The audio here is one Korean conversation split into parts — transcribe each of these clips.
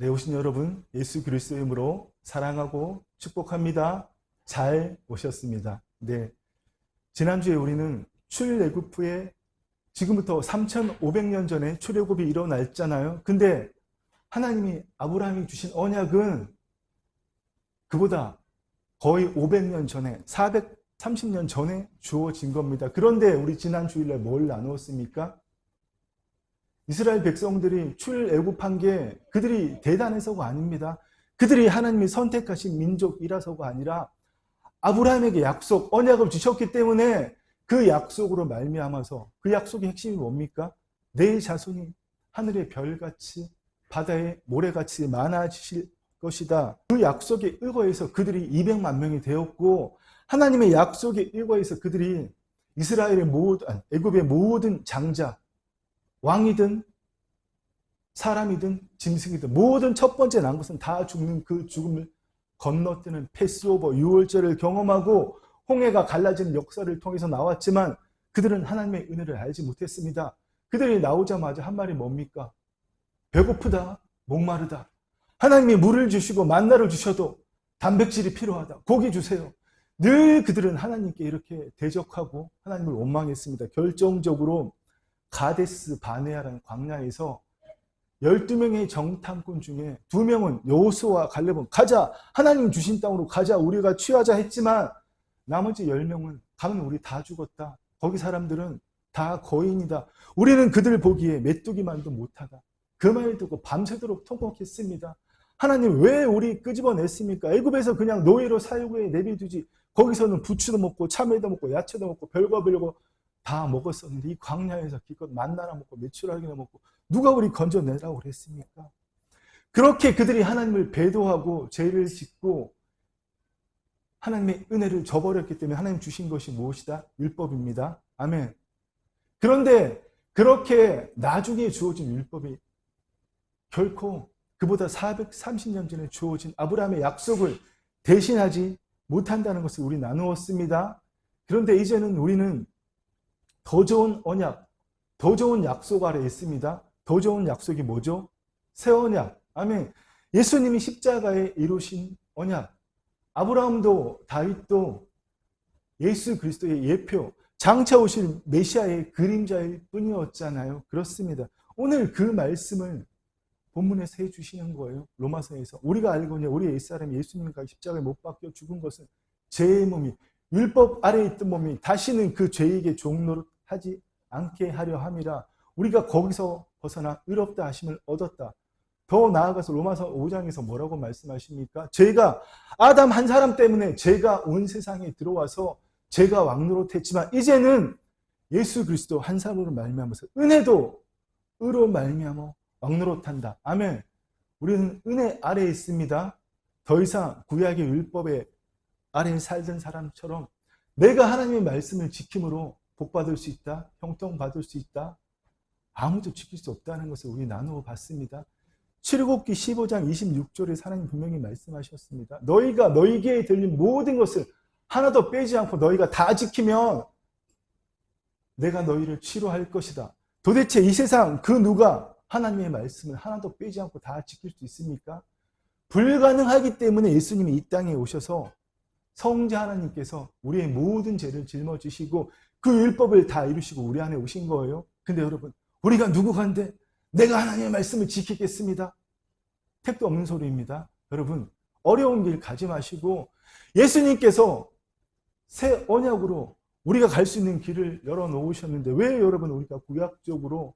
네, 오신 여러분, 예수 그리스도의 이름으로 사랑하고 축복합니다. 잘 오셨습니다. 네, 지난주에 우리는 출애굽 후에 지금부터 3,500년 전에 출애굽이 일어났잖아요. 근데 하나님이 아브라함이 주신 언약은 그보다 거의 500년 전에, 430년 전에 주어진 겁니다. 그런데 우리 지난 주일날 뭘 나누었습니까? 이스라엘 백성들이 출애굽한 게 그들이 대단해서가 아닙니다. 그들이 하나님이 선택하신 민족이라서가 아니라 아브라함에게 약속, 언약을 주셨기 때문에 그 약속으로 말미암아서 그 약속의 핵심이 뭡니까? 내 자손이 하늘의 별같이 바다의 모래같이 많아지실 것이다. 그 약속에 의거해서 그들이 200만 명이 되었고 하나님의 약속에 의거해서 그들이 이스라엘의 모든, 애굽의 모든 장자, 왕이든 사람이든 짐승이든 모든 첫 번째 난 것은 다 죽는 그 죽음을 건너뛰는 패스오버 유월절을 경험하고 홍해가 갈라지는 역사를 통해서 나왔지만 그들은 하나님의 은혜를 알지 못했습니다. 그들이 나오자마자 한 말이 뭡니까? 배고프다, 목마르다. 하나님이 물을 주시고 만나를 주셔도 단백질이 필요하다. 고기 주세요. 늘 그들은 하나님께 이렇게 대적하고 하나님을 원망했습니다. 결정적으로 가데스 바네아라는 광야에서 12명의 정탐꾼 중에 2명은 여호수아와 갈렙은 가자, 하나님 주신 땅으로 가자, 우리가 취하자 했지만 나머지 10명은 가면 우리 다 죽었다. 거기 사람들은 다 거인이다. 우리는 그들 보기에 메뚜기만도 못하다. 그 말 듣고 밤새도록 통곡했습니다. 하나님 왜 우리 끄집어냈습니까? 애굽에서 그냥 노예로 살고에 내비두지. 거기서는 부추도 먹고 참외도 먹고 야채도 먹고 별거 다 먹었었는데 이 광야에서 기껏 만나나 먹고 메추라기나 먹고 누가 우리 건져내라고 그랬습니까? 그렇게 그들이 하나님을 배도하고 죄를 짓고 하나님의 은혜를 저버렸기 때문에 하나님 주신 것이 무엇이다? 율법입니다. 아멘. 그런데 그렇게 나중에 주어진 율법이 결코 그보다 430년 전에 주어진 아브라함의 약속을 대신하지 못한다는 것을 우리 나누었습니다. 그런데 이제는 우리는 더 좋은 언약, 더 좋은 약속 아래 있습니다. 더 좋은 약속이 뭐죠? 새 언약. 아멘. 예수님이 십자가에 이루신 언약. 아브라함도 다윗도 예수 그리스도의 예표, 장차 오실 메시아의 그림자일 뿐이었잖아요. 그렇습니다. 오늘 그 말씀을 본문에서 해주시는 거예요. 로마서에서. 우리가 알거니와 우리 옛사람이 예수님과 십자가에 못 박혀 죽은 것은 죄의 몸이 율법 아래에 있던 몸이 다시는 그 죄에게 종노릇하지 않게 하려 함이라. 우리가 거기서 벗어나 의롭다 하심을 얻었다. 더 나아가서 로마서 5장에서 뭐라고 말씀하십니까? 죄가 아담 한 사람 때문에 죄가 온 세상에 들어와서 죄가 왕노릇했지만 이제는 예수 그리스도 한 사람으로 말미암아서 은혜도 의로 말미암아 왕노릇한다. 아멘. 우리는 은혜 아래에 있습니다. 더 이상 구약의 율법의 아래에 살던 사람처럼 내가 하나님의 말씀을 지킴으로 복받을 수 있다. 형통받을 수 있다. 아무도 지킬 수 없다는 것을 우리 나누어 봤습니다. 출애굽기 15장 26절에 하나님 분명히 말씀하셨습니다. 너희가 너희에게 들린 모든 것을 하나도 빼지 않고 너희가 다 지키면 내가 너희를 치료할 것이다. 도대체 이 세상 그 누가 하나님의 말씀을 하나도 빼지 않고 다 지킬 수 있습니까? 불가능하기 때문에 예수님이 이 땅에 오셔서 성자 하나님께서 우리의 모든 죄를 짊어지시고 그 율법을 다 이루시고 우리 안에 오신 거예요. 근데 여러분, 우리가 누구간데 내가 하나님의 말씀을 지키겠습니다. 택도 없는 소리입니다. 여러분, 어려운 길 가지 마시고 예수님께서 새 언약으로 우리가 갈 수 있는 길을 열어놓으셨는데 왜 여러분 우리가 구약적으로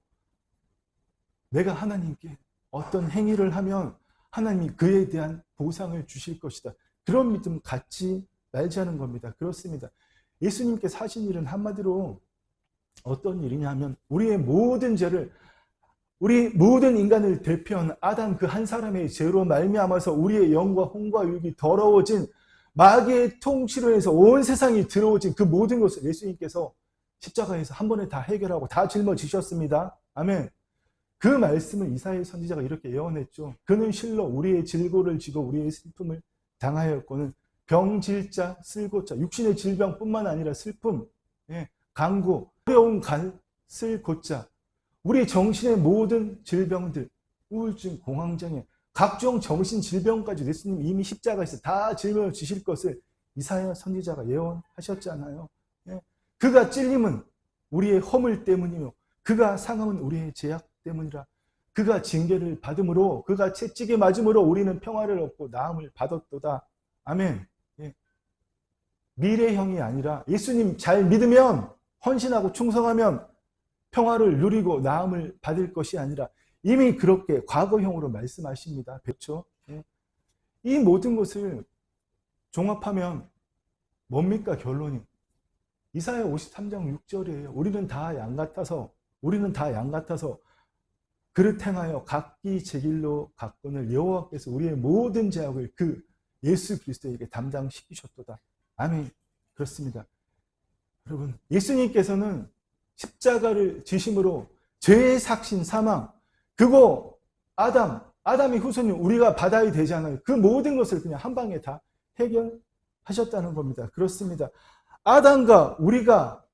내가 하나님께 어떤 행위를 하면 하나님이 그에 대한 보상을 주실 것이다. 그런 믿음 갖지 말자는 겁니다. 그렇습니다. 예수님께서 하신 일은 한마디로 어떤 일이냐면 우리의 모든 죄를 우리 모든 인간을 대표한 아담 그 한 사람의 죄로 말미암아서 우리의 영과 혼과 육이 더러워진 마귀의 통치로 해서 온 세상이 들어오진 그 모든 것을 예수님께서 십자가에서 한 번에 다 해결하고 다 짊어지셨습니다. 아멘. 그 말씀을 이사야 선지자가 이렇게 예언했죠. 그는 실로 우리의 질고를 지고 우리의 슬픔을 당하였고는 병질자, 쓸고자, 육신의 질병뿐만 아니라 슬픔, 강구, 어려운 슬고자, 우리 정신의 모든 질병들, 우울증, 공황장애, 각종 정신 질병까지 예수님 이미 십자가에서 다 짊어 지실 것을 이사야 선지자가 예언하셨잖아요. 예. 그가 찔림은 우리의 허물 때문이요 그가 상함은 우리의 죄악 때문이라. 그가 징계를 받음으로 그가 채찍에 맞음으로 우리는 평화를 얻고 나음을 받았도다. 아멘. 예. 미래형이 아니라 예수님 잘 믿으면 헌신하고 충성하면 평화를 누리고 나음을 받을 것이 아니라 이미 그렇게 과거형으로 말씀하십니다. 그렇죠? 예. 이 모든 것을 종합하면 뭡니까 결론이? 이사야 53장 6절이에요. 우리는 다 양 같아서 그릇 행하여 각기 제 길로 갔거늘 여호와께서 우리의 모든 죄악을 그 예수 그리스도에게 담당시키셨도다. 아멘. 그렇습니다. 여러분, 예수님께서는 십자가를 지심으로 죄의 삭신 사망, 그거 아담의 후손인 우리가 받아야 되잖아요. 그 모든 것을 그냥 한 방에 다 해결하셨다는 겁니다. 그렇습니다. 아담과 우리가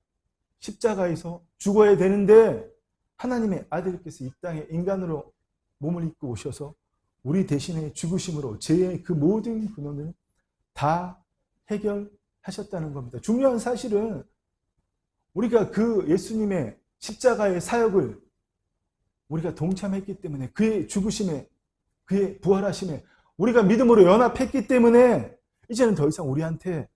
십자가에서 죽어야 되는데 하나님의 아들께서 이 땅에 인간으로 몸을 입고 오셔서 우리 대신에 죽으심으로 죄의 그 모든 근원을 다 해결하셨다는 겁니다. 중요한 사실은 우리가 그 예수님의 십자가의 사역을 우리가 동참했기 때문에 그의 죽으심에 그의 부활하심에 우리가 믿음으로 연합했기 때문에 이제는 더 이상 우리한테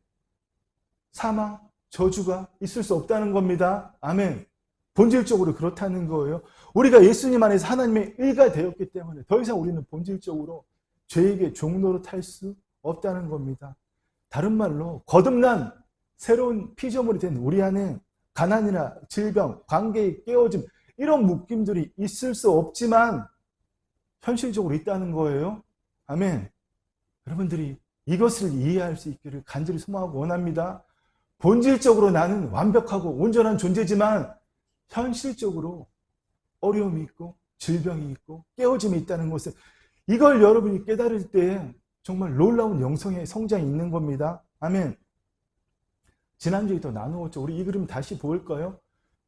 사망, 저주가 있을 수 없다는 겁니다. 아멘. 본질적으로 그렇다는 거예요. 우리가 예수님 안에서 하나님의 의가 되었기 때문에 더 이상 우리는 본질적으로 죄에게 종로로 탈 수 없다는 겁니다. 다른 말로 거듭난 새로운 피조물이 된 우리 안에 가난이나 질병, 관계의 깨어짐 이런 묶임들이 있을 수 없지만 현실적으로 있다는 거예요. 아멘. 여러분들이 이것을 이해할 수 있기를 간절히 소망하고 원합니다. 본질적으로 나는 완벽하고 온전한 존재지만 현실적으로 어려움이 있고 질병이 있고 깨어짐이 있다는 것을 이걸 여러분이 깨달을 때 정말 놀라운 영성의 성장이 있는 겁니다. 아멘. 지난주에도 나누었죠. 우리 이 그림 다시 볼까요?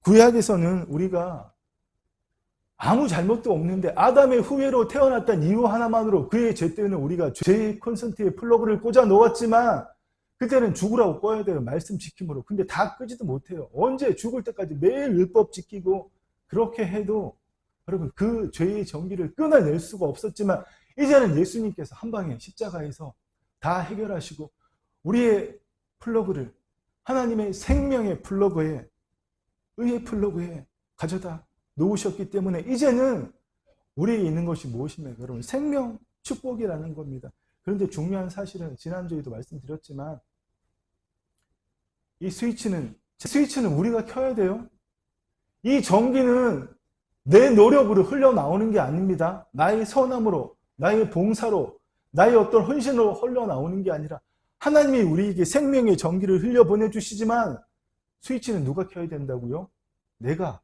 구약에서는 우리가 아무 잘못도 없는데 아담의 후예로 태어났다는 이유 하나만으로 그의 죄 때문에 우리가 죄의 콘센트에 플러그를 꽂아 놓았지만 그때는 죽으라고 꺼야 돼요. 말씀 지킴으로. 근데 다 끄지도 못해요. 언제 죽을 때까지 매일 율법 지키고 그렇게 해도 여러분 그 죄의 전기를 끊어낼 수가 없었지만 이제는 예수님께서 한 방에 십자가에서 다 해결하시고 우리의 플러그를 하나님의 생명의 플러그에 의의 플러그에 가져다 놓으셨기 때문에 이제는 우리에게 있는 것이 무엇입니까? 여러분 생명 축복이라는 겁니다. 그런데 중요한 사실은 지난주에도 말씀드렸지만 이 스위치는 우리가 켜야 돼요. 이 전기는 내 노력으로 흘러나오는 게 아닙니다. 나의 선함으로, 나의 봉사로, 나의 어떤 헌신으로 흘러나오는 게 아니라 하나님이 우리에게 생명의 전기를 흘려보내주시지만 스위치는 누가 켜야 된다고요? 내가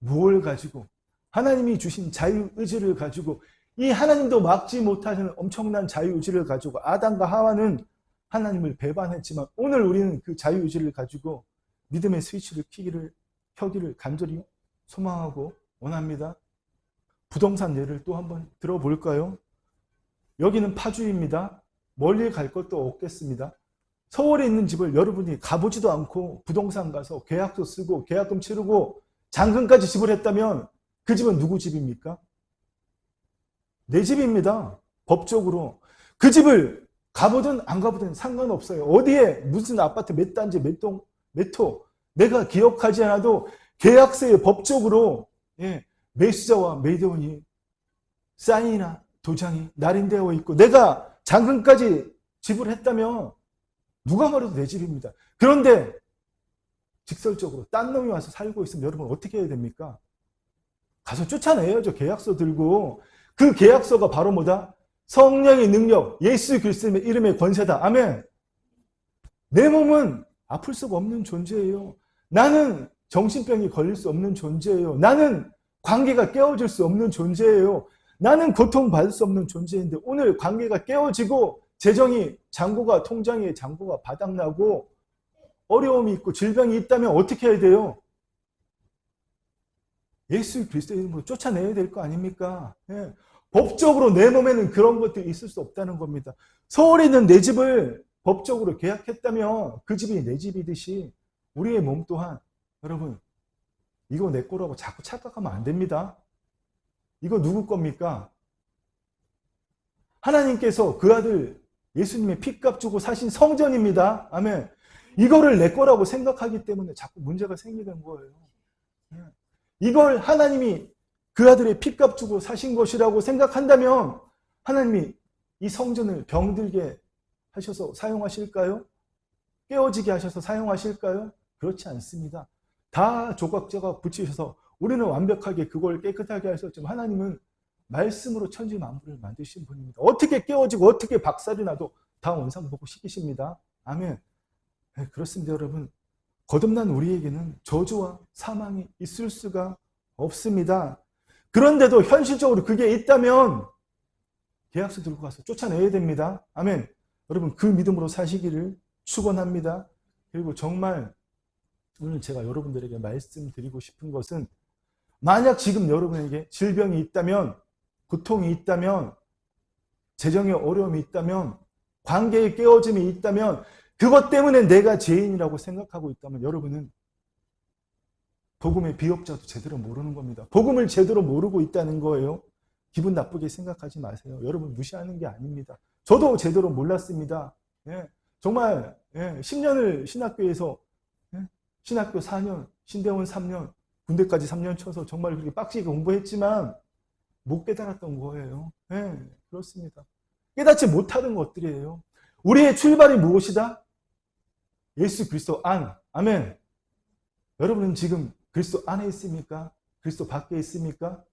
무엇을 가지고 하나님이 주신 자유의지를 가지고 이 하나님도 막지 못하는 엄청난 자유의지를 가지고 아담과 하와는 하나님을 배반했지만 오늘 우리는 그 자유의지를 가지고 믿음의 스위치를 켜기를 간절히 소망하고 원합니다. 부동산 예를 또 한번 들어볼까요? 여기는 파주입니다. 멀리 갈 것도 없겠습니다. 서울에 있는 집을 여러분이 가보지도 않고 부동산 가서 계약서 쓰고 계약금 치르고 잔금까지 지불했다면 그 집은 누구 집입니까? 내 집입니다. 법적으로. 그 집을 가보든 안 가보든 상관없어요. 어디에 무슨 아파트 몇 단지 몇 동 몇 호 내가 기억하지 않아도 계약서에 법적으로 매수자와 매도인이 사인이나 도장이 날인되어 있고 내가 잔금까지 지불했다면 누가 말해도 내 집입니다. 그런데 직설적으로 딴 놈이 와서 살고 있으면 여러분 어떻게 해야 됩니까? 가서 쫓아내야죠. 계약서 들고. 그 계약서가 바로 뭐다? 성령의 능력, 예수 그리스도의 이름의 권세다. 아멘. 내 몸은 아플 수가 없는 존재예요. 나는 정신병이 걸릴 수 없는 존재예요. 나는 관계가 깨어질 수 없는 존재예요. 나는 고통받을 수 없는 존재인데 오늘 관계가 깨어지고 재정이 잔고가 통장에 잔고가 바닥나고 어려움이 있고 질병이 있다면 어떻게 해야 돼요? 예수 그리스도의 이름으로 쫓아내야 될 거 아닙니까? 법적으로 내 몸에는 그런 것들이 있을 수 없다는 겁니다. 서울에 있는 내 집을 법적으로 계약했다면 그 집이 내 집이듯이 우리의 몸 또한 여러분 이거 내 거라고 자꾸 착각하면 안 됩니다. 이거 누구 겁니까? 하나님께서 그 아들 예수님의 피값 주고 사신 성전입니다. 아멘. 이거를 내 거라고 생각하기 때문에 자꾸 문제가 생기는 거예요. 이걸 하나님이 그 아들의 피값 주고 사신 것이라고 생각한다면 하나님이 이 성전을 병들게 하셔서 사용하실까요? 깨어지게 하셔서 사용하실까요? 그렇지 않습니다. 다 조각조각 붙이셔서 우리는 완벽하게 그걸 깨끗하게 하셨지만 하나님은 말씀으로 천지 만물을 만드신 분입니다. 어떻게 깨어지고 어떻게 박살이 나도 다 원상복구 시키십니다. 아멘. 네, 그렇습니다, 여러분. 거듭난 우리에게는 저주와 사망이 있을 수가 없습니다. 그런데도 현실적으로 그게 있다면 계약서 들고 가서 쫓아내야 됩니다. 아멘. 여러분 그 믿음으로 사시기를 축원합니다. 그리고 정말 오늘 제가 여러분들에게 말씀드리고 싶은 것은 만약 지금 여러분에게 질병이 있다면 고통이 있다면 재정의 어려움이 있다면 관계의 깨어짐이 있다면 그것 때문에 내가 죄인이라고 생각하고 있다면 여러분은 복음의 비역자도 제대로 모르는 겁니다. 복음을 제대로 모르고 있다는 거예요. 기분 나쁘게 생각하지 마세요. 여러분 무시하는 게 아닙니다. 저도 제대로 몰랐습니다. 예, 정말 10년을 신학교에서 신학교 4년, 신대원 3년, 군대까지 3년 쳐서 정말 그렇게 빡시게 공부했지만 못 깨달았던 거예요. 그렇습니다. 깨닫지 못하는 것들이에요. 우리의 출발이 무엇이다? 예수 그리스도 안. 아멘. 여러분은 지금 그리스도 안에 있습니까? 그리스도 밖에 있습니까?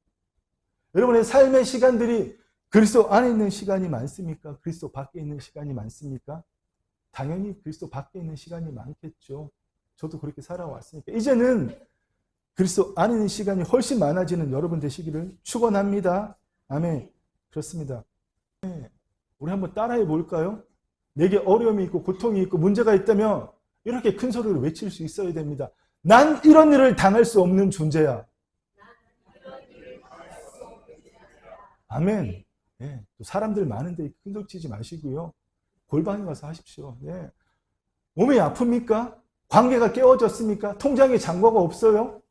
여러분의 삶의 시간들이 그리스도 안에 있는 시간이 많습니까? 그리스도 밖에 있는 시간이 많습니까? 당연히 그리스도 밖에 있는 시간이 많겠죠. 저도 그렇게 살아왔으니까. 이제는 그리스도 안에 있는 시간이 훨씬 많아지는 여러분 되시기를 축원합니다. 아멘. 그렇습니다. 우리 한번 따라해 볼까요? 내게 어려움이 있고 고통이 있고 문제가 있다면 이렇게 큰 소리로 외칠 수 있어야 됩니다. 난 이런 일을 당할 수 없는 존재야. 아멘. 또 사람들 많은데 큰 소리 치지 마시고요. 골방에 가서 하십시오. 몸이 아픕니까? 관계가 깨어졌습니까? 통장에 잔고가 없어요?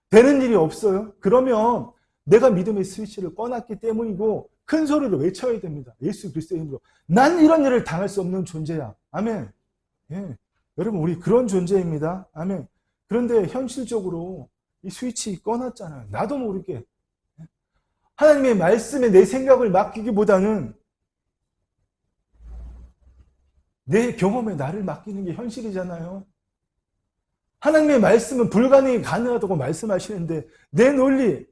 되는 일이 없어요? 그러면 내가 믿음의 스위치를 꺼놨기 때문이고 큰 소리로 외쳐야 됩니다. 예수 그리스도의 이름으로. 난 이런 일을 당할 수 없는 존재야. 아멘. 여러분 우리 그런 존재입니다. 아멘. 그런데 현실적으로 이 스위치 꺼놨잖아요. 나도 모르게. 하나님의 말씀에 내 생각을 맡기기보다는 내 경험에 나를 맡기는 게 현실이잖아요. 하나님의 말씀은 불가능이 가능하다고 말씀하시는데 내 논리,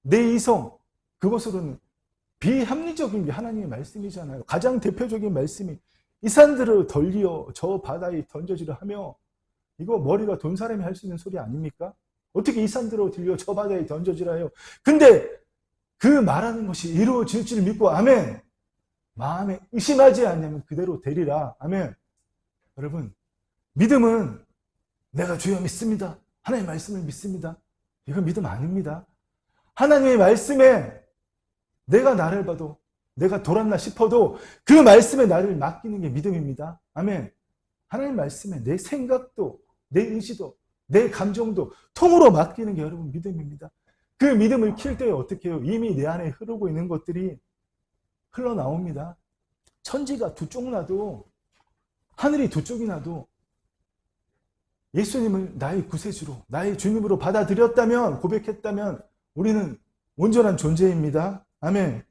내 이성, 그것으로는 비합리적인 게 하나님의 말씀이잖아요. 가장 대표적인 말씀이 이 산들을 덜리어 저 바다에 던져지려 하며 이거 머리가 돈 사람이 할 수 있는 소리 아닙니까? 어떻게 이 산들을 들려 저 바다에 던져지라 해요. 근데 그 말하는 것이 이루어질 줄 믿고 아멘. 마음에 의심하지 않으면 그대로 되리라. 아멘. 여러분 믿음은 내가 주여 믿습니다. 하나님의 말씀을 믿습니다. 이건 믿음 아닙니다. 하나님의 말씀에 내가 나를 봐도 내가 돌았나 싶어도 그 말씀에 나를 맡기는 게 믿음입니다. 아멘. 하나님 말씀에 내 생각도 내 의지도 내 감정도 통으로 맡기는 게 여러분 믿음입니다. 그 믿음을 키울 때 어떻게 해요? 이미 내 안에 흐르고 있는 것들이 흘러나옵니다. 천지가 두 쪽 나도 하늘이 두 쪽이 나도 예수님을 나의 구세주로 나의 주님으로 받아들였다면 고백했다면 우리는 온전한 존재입니다. 아멘.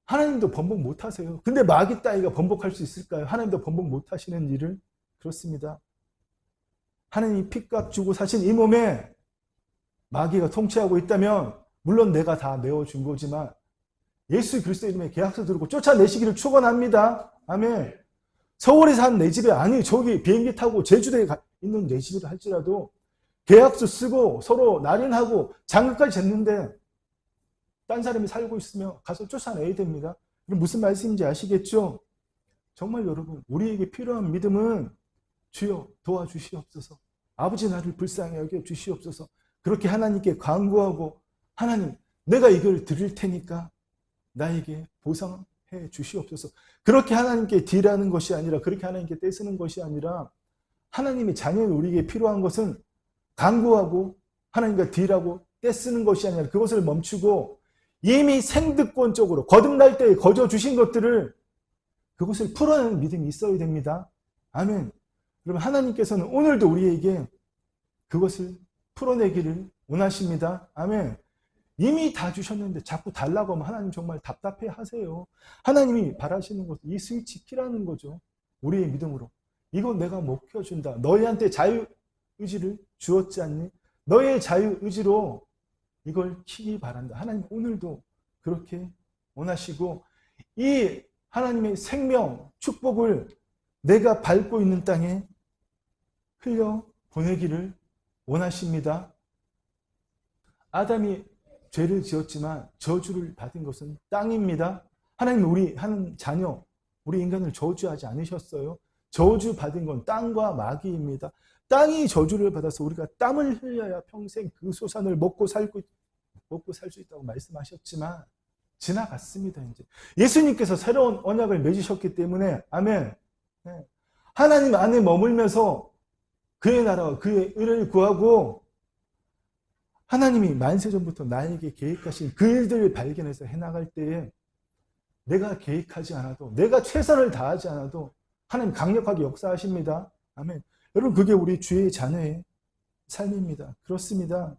하나님도 번복 못하세요. 근데 마귀 따위가 번복할 수 있을까요? 하나님도 번복 못하시는 일을. 그렇습니다. 하나님이 피값 주고 사신 이 몸에 마귀가 통치하고 있다면 물론 내가 다 메워준 거지만 예수 그리스도 이름의 계약서 들고 쫓아내시기를 축원합니다. 아멘. 서울에 산 내 집에 아니 저기 비행기 타고 제주도에 있는 내 집이라 할지라도 계약서 쓰고 서로 날인하고 장가까지 쟀는데 딴 사람이 살고 있으면 가서 쫓아내야 됩니다. 무슨 말씀인지 아시겠죠? 정말 여러분 우리에게 필요한 믿음은 주여 도와주시옵소서. 아버지 나를 불쌍히 여겨 주시옵소서. 그렇게 하나님께 간구하고 하나님 내가 이걸 드릴 테니까 나에게 보상해 주시옵소서. 그렇게 하나님께 딜하는 것이 아니라, 그렇게 하나님께 떼쓰는 것이 아니라, 하나님이 자녀인 우리에게 필요한 것은 간구하고 하나님과 딜하고 떼쓰는 것이 아니라 그것을 멈추고 이미 생득권적으로 거듭날 때에 거저 주신 것들을 그것을 풀어내는 믿음이 있어야 됩니다. 아멘. 그러면 하나님께서는 오늘도 우리에게 그것을 풀어내기를 원하십니다. 아멘. 이미 다 주셨는데 자꾸 달라고 하면 하나님 정말 답답해 하세요. 하나님이 바라시는 것은 이 스위치 키라는 거죠. 우리의 믿음으로. 이건 내가 못 켜준다. 너희한테 자유의지를 주었지 않니? 너의 자유의지로 이걸 키기 바란다. 하나님 오늘도 그렇게 원하시고, 이 하나님의 생명, 축복을 내가 밟고 있는 땅에 흘려 보내기를 원하십니다. 아담이 죄를 지었지만 저주를 받은 것은 땅입니다. 하나님 우리 한 자녀, 우리 인간을 저주하지 않으셨어요. 저주 받은 건 땅과 마귀입니다. 땅이 저주를 받아서 우리가 땀을 흘려야 평생 그 소산을 먹고 살 수 있다고 말씀하셨지만 지나갔습니다. 이제 예수님께서 새로운 언약을 맺으셨기 때문에, 아멘. 하나님 안에 머물면서 그의 나라와 그의 의를 구하고 하나님이 만세전부터 나에게 계획하신 그 일들을 발견해서 해나갈 때에 내가 계획하지 않아도, 내가 최선을 다하지 않아도 하나님 강력하게 역사하십니다. 아멘. 여러분, 그게 우리 주의 자녀의 삶입니다. 그렇습니다.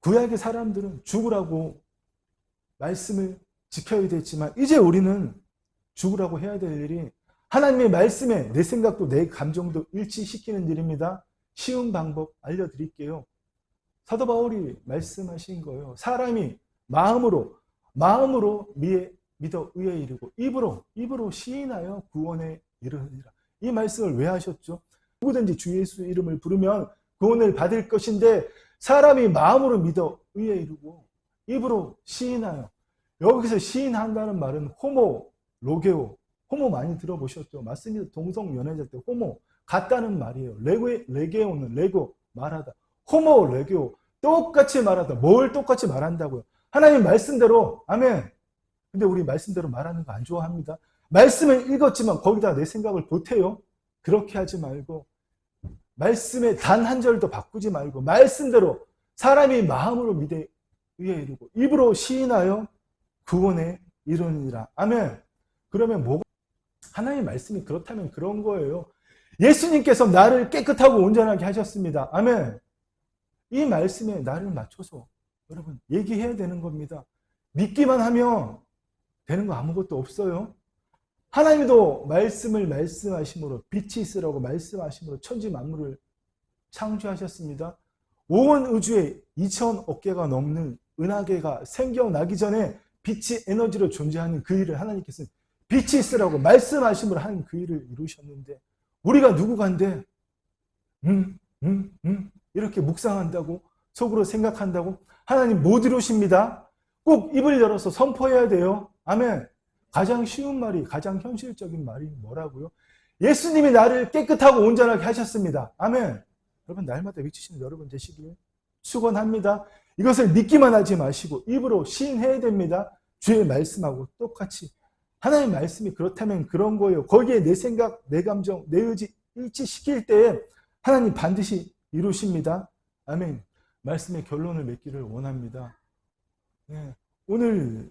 구약의 사람들은 죽으라고 말씀을 지켜야 됐지만 이제 우리는 죽으라고 해야 될 일이 하나님의 말씀에 내 생각도 내 감정도 일치시키는 일입니다. 쉬운 방법 알려드릴게요. 사도 바울이 말씀하신 거예요. 사람이 마음으로 믿어 의에 이르고 입으로 시인하여 구원에 이르느니라. 이 말씀을 왜 하셨죠? 누구든지 주 예수 이름을 부르면 구원을 받을 것인데, 사람이 마음으로 믿어 의에 이르고 입으로 시인하여, 여기서 시인한다는 말은 호모, 로게오, 호모 많이 들어보셨죠? 맞습니다. 동성 연애자 때 호모, 같다는 말이에요. 레게오는 레고, 말하다. 호모, 레게오, 똑같이 말하다. 뭘 똑같이 말한다고요? 하나님 말씀대로, 아멘. 근데 우리 말씀대로 말하는 거 안 좋아합니다. 말씀을 읽었지만 거기다 내 생각을 보태요. 그렇게 하지 말고, 말씀의 단 한 절도 바꾸지 말고 말씀대로 사람이 마음으로 믿어 의에 이르고 입으로 시인하여 구원에 이르느니라. 아멘. 그러면 뭐가, 하나님의 말씀이 그렇다면 그런 거예요. 예수님께서 나를 깨끗하고 온전하게 하셨습니다. 아멘. 이 말씀에 나를 맞춰서 여러분 얘기해야 되는 겁니다. 믿기만 하면 되는 거 아무것도 없어요. 하나님도 말씀을 말씀하심으로 빛이 있으라고 말씀하심으로 천지 만물을 창조하셨습니다. 온 우주에 2천억 개가 넘는 은하계가 생겨나기 전에 빛이 에너지로 존재하는 그 일을 하나님께서는 빛이 있으라고 말씀하심으로 하는 그 일을 이루셨는데, 우리가 누구간데 이렇게 묵상한다고, 속으로 생각한다고? 하나님 못 이루십니다. 꼭 입을 열어서 선포해야 돼요. 아멘. 가장 쉬운 말이, 가장 현실적인 말이 뭐라고요? 예수님이 나를 깨끗하고 온전하게 하셨습니다. 아멘. 여러분, 날마다 외치시는 여러분 되시길 축원합니다. 이것을 믿기만 하지 마시고 입으로 시인해야 됩니다. 주의 말씀하고 똑같이. 하나님의 말씀이 그렇다면 그런 거예요. 거기에 내 생각, 내 감정, 내 의지 일치시킬 때에 하나님 반드시 이루십니다. 아멘. 말씀의 결론을 맺기를 원합니다. 네. 오늘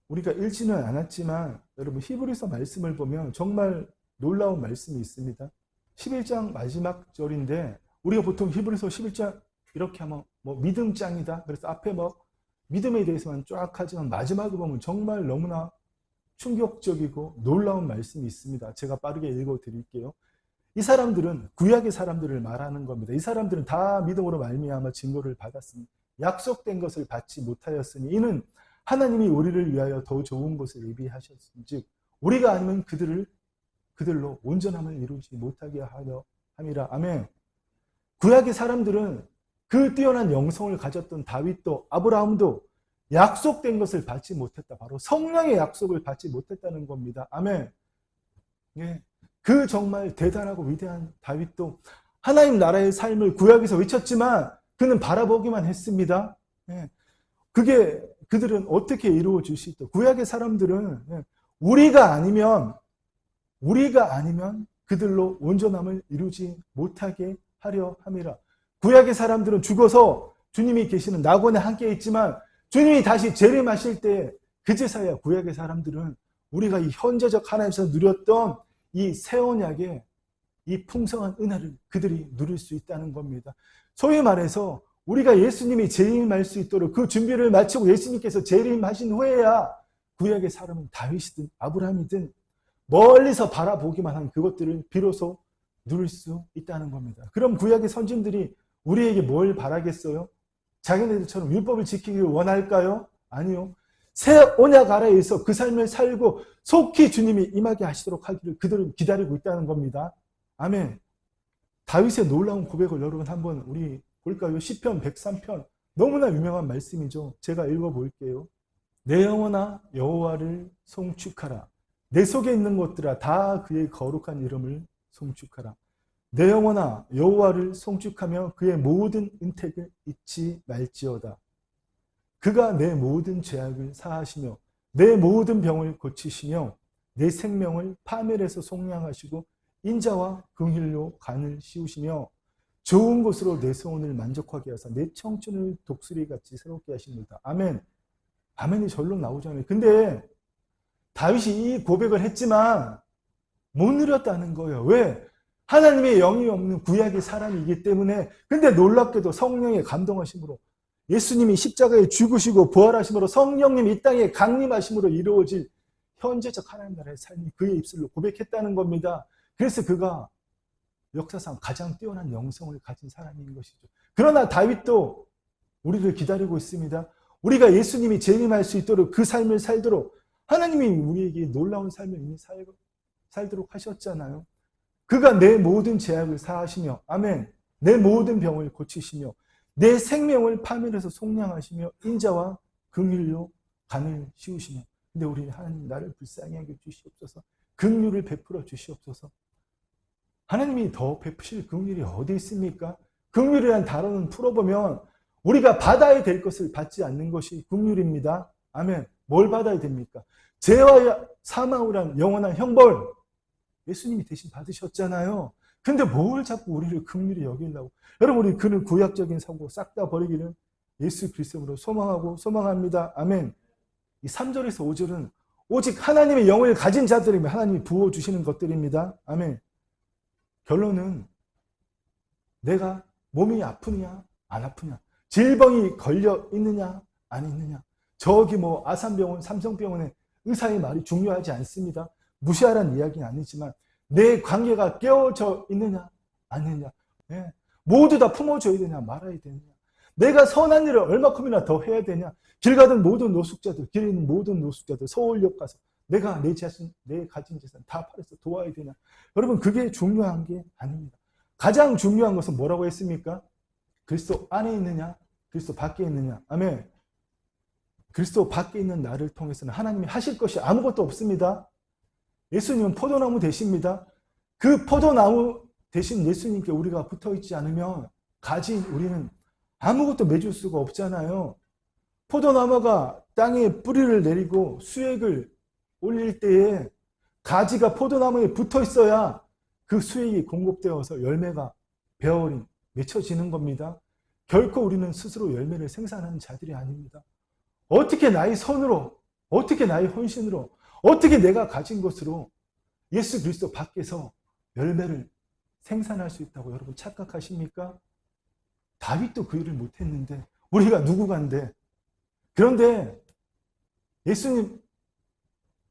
우리가 읽지는 않았지만 여러분, 히브리서 말씀을 보면 정말 놀라운 말씀이 있습니다. 11장 마지막 절인데, 우리가 보통 히브리서 11장 이렇게 하면 믿음장이다. 그래서 앞에 믿음에 대해서만 쫙 하지만 마지막에 보면 정말 너무나 충격적이고 놀라운 말씀이 있습니다. 제가 빠르게 읽어드릴게요. 이 사람들은 구약의 사람들을 말하는 겁니다. 이 사람들은 다 믿음으로 말미암아 증거를 받았으니 약속된 것을 받지 못하였으니 이는 하나님이 우리를 위하여 더 좋은 것을 예비하셨은즉 우리가 아니면 그들로 온전함을 이루지 못하게 하려 함이라. 아멘. 구약의 사람들은 그 뛰어난 영성을 가졌던 다윗도 아브라함도 약속된 것을 받지 못했다. 바로 성령의 약속을 받지 못했다는 겁니다. 아멘. 예. 그 정말 대단하고 위대한 다윗도 하나님 나라의 삶을 구약에서 외쳤지만 그는 바라보기만 했습니다. 예. 그게 그들은 어떻게 이루어질 수 있다? 구약의 사람들은 우리가 아니면 그들로 온전함을 이루지 못하게 하려 함이라. 구약의 사람들은 죽어서 주님이 계시는 낙원에 함께 있지만 주님이 다시 재림하실 때 그제서야 구약의 사람들은 우리가 이 현재적 하나님께서 누렸던 이 새 언약의 이 풍성한 은혜를 그들이 누릴 수 있다는 겁니다. 소위 말해서 우리가 예수님이 재림할 수 있도록 그 준비를 마치고 예수님께서 재림하신 후에야 구약의 사람은 다윗이든 아브라함이든 멀리서 바라보기만 한 그것들을 비로소 누릴 수 있다는 겁니다. 그럼 구약의 선진들이 우리에게 뭘 바라겠어요? 자기네들처럼 율법을 지키기를 원할까요? 아니요. 새 언약 아래에서 그 삶을 살고 속히 주님이 임하게 하시도록 하기를 그들은 기다리고 있다는 겁니다. 아멘. 다윗의 놀라운 고백을 여러분 한번 우리 볼까요? 시편 103편 너무나 유명한 말씀이죠. 제가 읽어볼게요. 내 영혼아 여호와를 송축하라. 내 속에 있는 것들아 다 그의 거룩한 이름을 송축하라. 내 영혼아 여호와를 송축하며 그의 모든 은택을 잊지 말지어다. 그가 내 모든 죄악을 사하시며 내 모든 병을 고치시며 내 생명을 파멸에서 속량하시고 인자와 긍휼로 간을 씌우시며 좋은 곳으로 내 소원을 만족하게 하사 내 청춘을 독수리같이 새롭게 하십니다. 아멘. 아멘이 절로 나오잖아요. 근데 다윗이 이 고백을 했지만 못 누렸다는 거예요. 왜? 하나님의 영이 없는 구약의 사람이기 때문에. 근데 놀랍게도 성령의 감동하심으로 예수님이 십자가에 죽으시고 부활하심으로 성령님이 이 땅에 강림하심으로 이루어질 현재적 하나님 나라의 삶이 그의 입술로 고백했다는 겁니다. 그래서 그가 역사상 가장 뛰어난 영성을 가진 사람인 것이죠. 그러나 다윗도 우리를 기다리고 있습니다. 우리가 예수님이 재림할 수 있도록 그 삶을 살도록 하나님이 우리에게 놀라운 삶을 이미 살도록 하셨잖아요. 그가 내 모든 죄악을 사하시며 아멘. 내 모든 병을 고치시며 내 생명을 파멸해서 속량하시며 인자와 긍휼로 간을 씌우시며. 근데 우리 하나님 나를 불쌍히 하게 주시옵소서. 긍휼을 베풀어 주시옵소서. 하나님이 더 베푸실 긍휼이 어디 있습니까? 긍휼이라는 단어는 풀어보면 우리가 받아야 될 것을 받지 않는 것이 긍휼입니다. 아멘. 뭘 받아야 됩니까? 죄와 사망이란 영원한 형벌 예수님이 대신 받으셨잖아요. 근데 뭘 자꾸 우리를 긍휼히 여기려고. 여러분 우리 그는 구약적인 사고 싹 다 버리기를 예수 그리스도로 소망합니다. 아멘. 이 3절에서 5절은 오직 하나님의 영을 가진 자들에게 하나님이 부어주시는 것들입니다. 아멘. 결론은 내가 몸이 아프냐 안 아프냐, 질병이 걸려 있느냐 안 있느냐, 저기 뭐 아산병원 삼성병원의 의사의 말이 중요하지 않습니다. 무시하라는 이야기는 아니지만 내 관계가 깨어져 있느냐 안 있느냐, 네. 모두 다 품어줘야 되냐 말아야 되느냐, 내가 선한 일을 얼마큼이나 더 해야 되냐, 길 가던 모든 노숙자들, 길에 있는 모든 노숙자들 서울역 가서 내가 내 가진 재산 다 팔아서 도와야 되냐. 여러분 그게 중요한 게 아닙니다. 가장 중요한 것은 뭐라고 했습니까? 그리스도 안에 있느냐 그리스도 밖에 있느냐. 아멘. 그리스도 밖에 있는 나를 통해서는 하나님이 하실 것이 아무것도 없습니다. 예수님은 포도나무 되십니다. 그 포도나무 대신 예수님께 우리가 붙어있지 않으면 가진 우리는 아무것도 맺을 수가 없잖아요. 포도나무가 땅에 뿌리를 내리고 수액을 올릴 때에 가지가 포도나무에 붙어 있어야 그 수액이 공급되어서 열매가 배어린 맺혀지는 겁니다. 결코 우리는 스스로 열매를 생산하는 자들이 아닙니다. 어떻게 나의 손으로, 어떻게 나의 헌신으로, 어떻게 내가 가진 것으로 예수 그리스도 밖에서 열매를 생산할 수 있다고 여러분 착각하십니까? 다윗도 그 일을 못했는데 우리가 누구간데. 그런데 예수님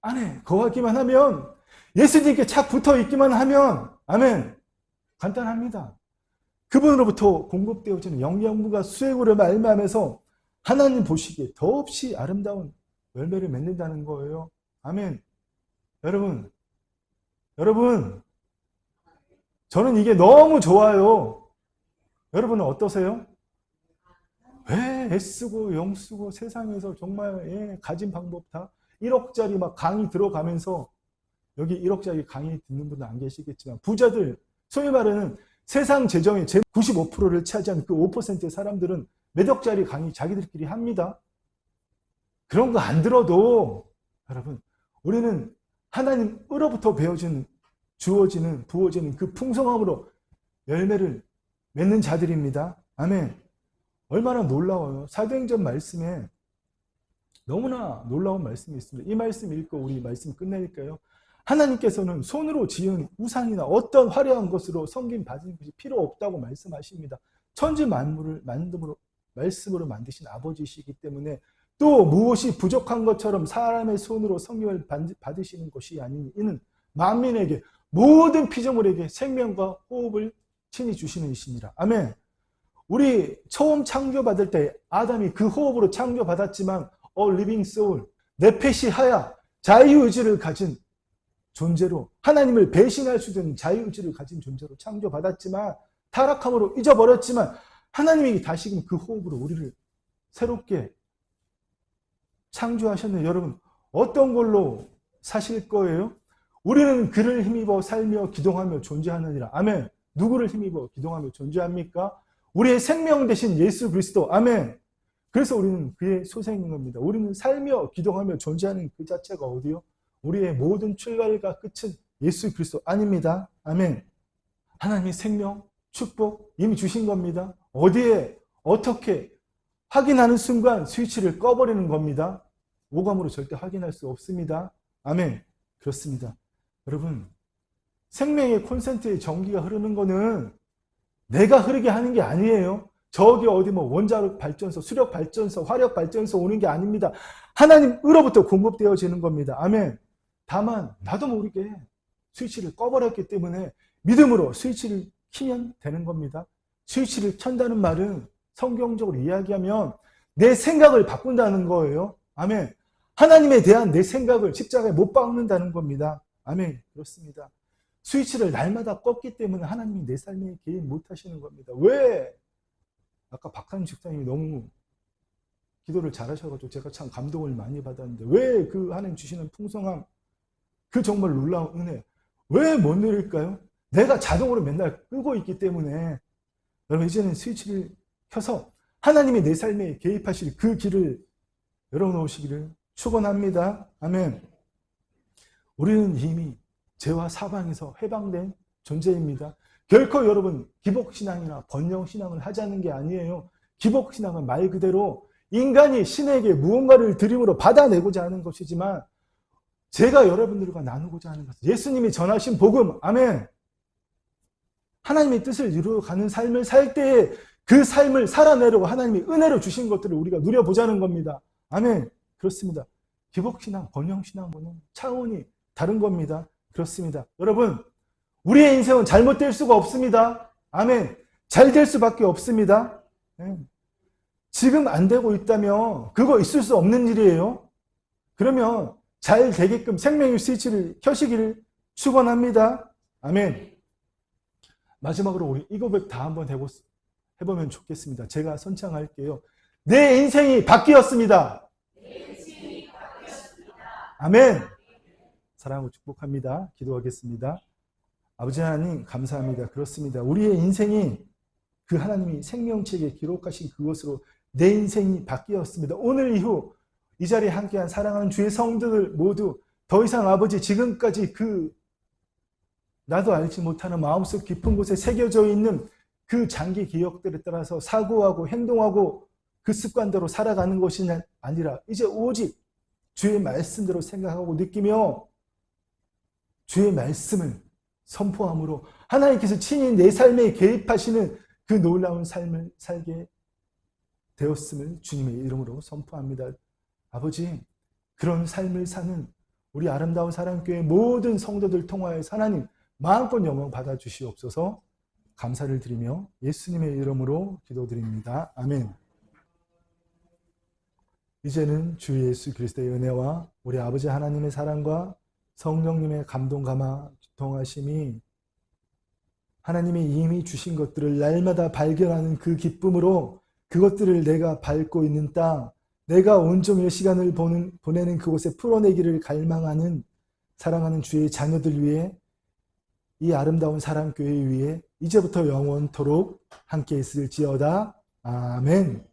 안에 거하기만 하면, 예수님께 착 붙어 있기만 하면, 아멘, 간단합니다. 그분으로부터 공급되어지는 영양분과 수액으로 말미암아서 하나님 보시기에 더없이 아름다운 열매를 맺는다는 거예요. 아멘. 여러분 저는 이게 너무 좋아요. 여러분은 어떠세요? 왜 애쓰고 영쓰고 세상에서 정말 가진 방법 다 1억짜리 막 강의 들어가면서, 여기 1억짜리 강의 듣는 분은 안 계시겠지만 부자들, 소위 말하는 세상 재정의 95%를 차지하는 그 5%의 사람들은 몇 억짜리 강의 자기들끼리 합니다. 그런 거 안 들어도 여러분, 우리는 하나님으로부터 주어지는 부어지는 그 풍성함으로 열매를 맺는 자들입니다. 아멘. 얼마나 놀라워요. 사도행전 말씀에 너무나 놀라운 말씀이 있습니다. 이 말씀 읽고 우리 말씀 끝낼까요? 하나님께서는 손으로 지은 우상이나 어떤 화려한 것으로 섬김 받은 것이 필요 없다고 말씀하십니다. 천지 만물을 말씀으로 만드신 아버지시기 때문에 또 무엇이 부족한 것처럼 사람의 손으로 섬김을 받으시는 것이 아니니 이는 만민에게 모든 피조물에게 생명과 호흡을 친히 주시는 이시니라. 아멘. 우리 처음 창조받을 때 아담이 그 호흡으로 창조받았지만 living soul, 네페시 하야, 자유의지를 가진 존재로 하나님을 배신할 수 있는 자유의지를 가진 존재로 창조받았지만 타락함으로 잊어버렸지만 하나님이 다시금 그 호흡으로 우리를 새롭게 창조하셨는데 여러분 어떤 걸로 사실 거예요? 우리는 그를 힘입어 살며 기동하며 존재하느니라. 아멘. 누구를 힘입어 기동하며 존재합니까? 우리의 생명 되신 예수 그리스도. 아멘. 그래서 우리는 그의 소생인 겁니다. 우리는 살며 기동하며 존재하는 그 자체가 어디요? 우리의 모든 출발과 끝은 예수 그리스도 아닙니다. 아멘. 하나님의 생명, 축복 이미 주신 겁니다. 어디에 어떻게 확인하는 순간 스위치를 꺼버리는 겁니다. 오감으로 절대 확인할 수 없습니다. 아멘. 그렇습니다. 여러분, 생명의 콘센트에 전기가 흐르는 거는 내가 흐르게 하는 게 아니에요. 저기 어디 원자력 발전소, 수력 발전소, 화력 발전소 오는 게 아닙니다. 하나님으로부터 공급되어지는 겁니다. 아멘. 다만 나도 모르게 스위치를 꺼버렸기 때문에 믿음으로 스위치를 키면 되는 겁니다. 스위치를 켠다는 말은 성경적으로 이야기하면 내 생각을 바꾼다는 거예요. 아멘. 하나님에 대한 내 생각을 십자가에 못 박는다는 겁니다. 아멘. 그렇습니다. 스위치를 날마다 껐기 때문에 하나님이 내 삶에 개입 못하시는 겁니다. 왜? 아까 박한주 집사님이 너무 기도를 잘하셔가지고 제가 참 감동을 많이 받았는데 왜 그 하나님 주시는 풍성함, 그 정말 놀라운 은혜 왜 못 누릴까요? 내가 자동으로 맨날 끄고 있기 때문에 여러분 이제는 스위치를 켜서 하나님이 내 삶에 개입하실 그 길을 열어놓으시기를 축원합니다. 아멘. 우리는 이미 죄와 사방에서 해방된 존재입니다. 결코 여러분 기복신앙이나 번영신앙을 하자는 게 아니에요. 기복신앙은 말 그대로 인간이 신에게 무언가를 드림으로 받아내고자 하는 것이지만 제가 여러분들과 나누고자 하는 것은 예수님이 전하신 복음, 아멘. 하나님의 뜻을 이루어가는 삶을 살 때에 그 삶을 살아내려고 하나님이 은혜로 주신 것들을 우리가 누려보자는 겁니다. 아멘. 그렇습니다. 기복신앙, 번영신앙과는 차원이 다른 겁니다. 그렇습니다. 여러분, 우리의 인생은 잘못될 수가 없습니다. 아멘. 잘 될 수밖에 없습니다. 지금 안 되고 있다면 그거 있을 수 없는 일이에요. 그러면 잘 되게끔 생명의 스위치를 켜시기를 축원합니다. 아멘. 마지막으로 우리 이 고백 다 한번 해보면 좋겠습니다. 제가 선창할게요. 내 인생이 바뀌었습니다. 아멘. 사랑하고 축복합니다. 기도하겠습니다. 아버지 하나님 감사합니다. 그렇습니다. 우리의 인생이 그 하나님이 생명책에 기록하신 그것으로 내 인생이 바뀌었습니다. 오늘 이후 이 자리에 함께한 사랑하는 주의 성도들 모두 더 이상 아버지 지금까지 나도 알지 못하는 마음속 깊은 곳에 새겨져 있는 그 장기 기억들에 따라서 사고하고 행동하고 그 습관대로 살아가는 것이 아니라 이제 오직 주의 말씀대로 생각하고 느끼며 주의 말씀을 선포함으로 하나님께서 친히 내 삶에 개입하시는 그 놀라운 삶을 살게 되었음을 주님의 이름으로 선포합니다. 아버지, 그런 삶을 사는 우리 아름다운 사랑교회 모든 성도들 통하여서 하나님 마음껏 영광 받아주시옵소서. 감사를 드리며 예수님의 이름으로 기도드립니다. 아멘. 이제는 주 예수 그리스도의 은혜와 우리 아버지 하나님의 사랑과 성령님의 감동 감화 교통하심이 하나님이 이미 주신 것들을 날마다 발견하는 그 기쁨으로 그것들을 내가 밟고 있는 땅, 내가 온종일 시간을 보내는 그곳에 풀어내기를 갈망하는 사랑하는 주의 자녀들 위해 이 아름다운 사랑교회 위에 이제부터 영원토록 함께 있을지어다. 아멘.